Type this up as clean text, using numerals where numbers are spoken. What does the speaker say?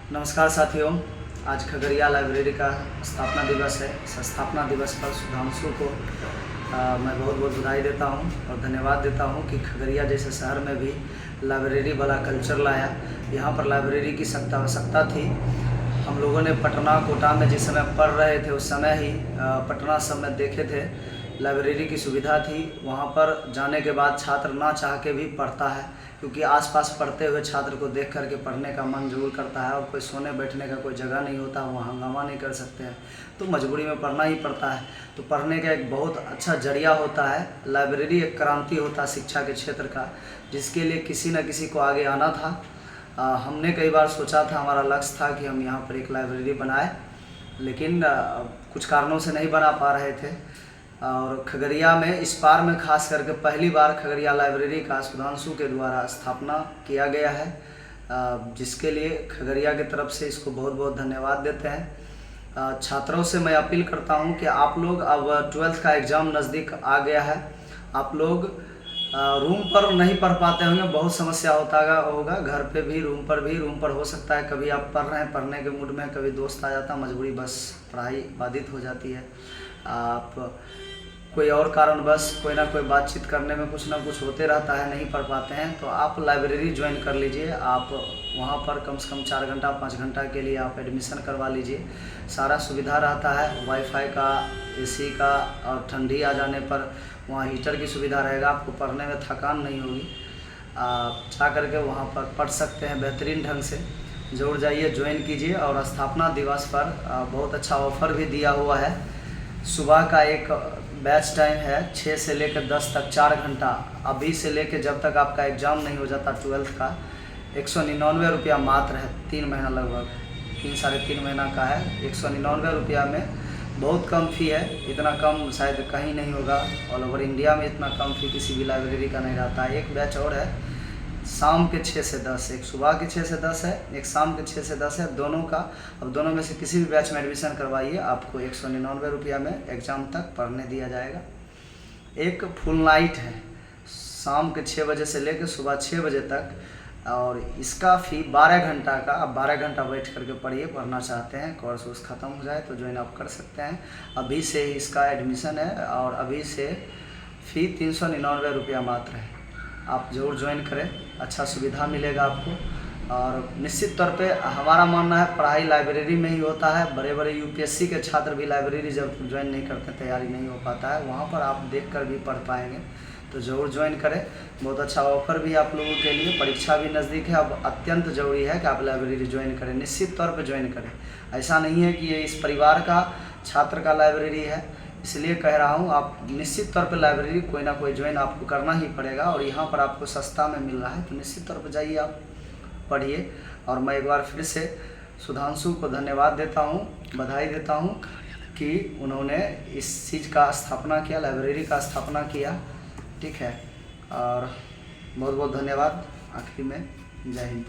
नमस्कार साथियों, आज खगड़िया लाइब्रेरी का स्थापना दिवस है। इस स्थापना दिवस पर सुधांशु को मैं बहुत बहुत बधाई देता हूं और धन्यवाद देता हूं कि खगड़िया जैसे शहर में भी लाइब्रेरी वाला कल्चर लाया। यहां पर लाइब्रेरी की सख्त आवश्यकता थी। हम लोगों ने पटना कोटा में जिस समय पढ़ रहे थे उस समय ही पटना सब में देखे थे, लाइब्रेरी की सुविधा थी। वहाँ पर जाने के बाद छात्र ना चाह के भी पढ़ता है, क्योंकि आसपास पढ़ते हुए छात्र को देख करके पढ़ने का मन जरूर करता है। और कोई सोने बैठने का कोई जगह नहीं होता, वहाँ हंगामा नहीं कर सकते हैं, तो मजबूरी में पढ़ना ही पड़ता है। तो पढ़ने का एक बहुत अच्छा जरिया होता है लाइब्रेरी। एक क्रांति होता है शिक्षा के क्षेत्र का, जिसके लिए किसी न किसी को आगे आना था। हमने कई बार सोचा था, हमारा लक्ष्य था कि हम यहाँ पर एक लाइब्रेरी बनाए, लेकिन कुछ कारणों से नहीं बना पा रहे थे। और खगड़िया में इस बार में खास करके पहली बार खगड़िया लाइब्रेरी का सुधांशु के द्वारा स्थापना किया गया है, जिसके लिए खगड़िया की तरफ से इसको बहुत बहुत धन्यवाद देते हैं। छात्रों से मैं अपील करता हूं कि आप लोग, अब 12th का एग्ज़ाम नज़दीक आ गया है, आप लोग रूम पर नहीं पढ़ पाते होंगे, बहुत समस्या होगा घर पे भी, रूम पर हो सकता है कभी आप पढ़ रहे हैं, पढ़ने के मूड में कभी दोस्त आ जाता, मजबूरी बस पढ़ाई बाधित हो जाती है। आप कोई और कारण बस कोई ना कोई बातचीत करने में कुछ ना कुछ होते रहता है, नहीं पढ़ पाते हैं, तो आप लाइब्रेरी ज्वाइन कर लीजिए। आप वहाँ पर कम से कम 4 घंटा 5 घंटा के लिए आप एडमिशन करवा लीजिए। सारा सुविधा रहता है, वाईफाई का, एसी का, और ठंडी आ जाने पर वहाँ हीटर की सुविधा रहेगा। आपको पढ़ने में थकान नहीं होगी, आप जा करके वहाँ पर पढ़ सकते हैं बेहतरीन ढंग से। जरूर जाइए, ज्वाइन कीजिए। और स्थापना दिवस पर बहुत अच्छा ऑफ़र भी दिया हुआ है। सुबह का एक बैच टाइम है 6 से लेकर 10 तक 4 घंटा। अभी से लेकर जब तक आपका एग्ज़ाम नहीं हो जाता 12th का, 199 रुपया मात्र है। 3 महीना, लगभग 3-3.5 महीना का है। 199 रुपया में बहुत कम फ़ी है। इतना कम शायद कहीं नहीं होगा, ऑल ओवर इंडिया में इतना कम फ़ी किसी भी लाइब्रेरी का नहीं रहता है। एक बैच और है शाम के 6 से 10, एक सुबह के 6 से 10 है, एक शाम के 6 से 10 है। दोनों का, अब दोनों में से किसी भी बैच में एडमिशन करवाइए, आपको 199 रुपया में एग्ज़ाम तक पढ़ने दिया जाएगा। एक फुल नाइट है शाम के 6 बजे से लेकर सुबह 6 बजे तक, और इसका फ़ी 12 घंटा का। आप 12 घंटा बैठ करके पढ़िए, पढ़ना चाहते हैं, कोर्स ख़त्म हो जाए तो ज्वाइन आप कर सकते हैं। अभी से ही इसका एडमिशन है और अभी से फ़ी 399 रुपया मात्र है। आप जरूर ज्वाइन करें, अच्छा सुविधा मिलेगा आपको। और निश्चित तौर पे हमारा मानना है पढ़ाई लाइब्रेरी में ही होता है। बड़े बड़े यूपीएससी के छात्र भी लाइब्रेरी जब ज्वाइन नहीं करते, तैयारी नहीं हो पाता है, वहाँ पर आप देखकर भी पढ़ पाएंगे, तो ज़रूर ज्वाइन करें। बहुत अच्छा ऑफर भी आप लोगों के लिए, परीक्षा भी नज़दीक है, अब अत्यंत ज़रूरी है कि आप लाइब्रेरी ज्वाइन करें, निश्चित तौर पर ज्वाइन करें। ऐसा नहीं है कि ये इस परिवार का, छात्र का लाइब्रेरी है, इसलिए कह रहा हूँ आप निश्चित तौर पर लाइब्रेरी कोई ना कोई ज्वाइन आपको करना ही पड़ेगा। और यहाँ पर आपको सस्ता में मिल रहा है, तो निश्चित तौर पर जाइए, आप पढ़िए। और मैं एक बार फिर से सुधांशु को धन्यवाद देता हूँ, बधाई देता हूँ कि उन्होंने इस चीज़ का स्थापना किया, लाइब्रेरी का स्थापना किया। ठीक है, और बहुत बहुत धन्यवाद। आखिरी में जय हिंद।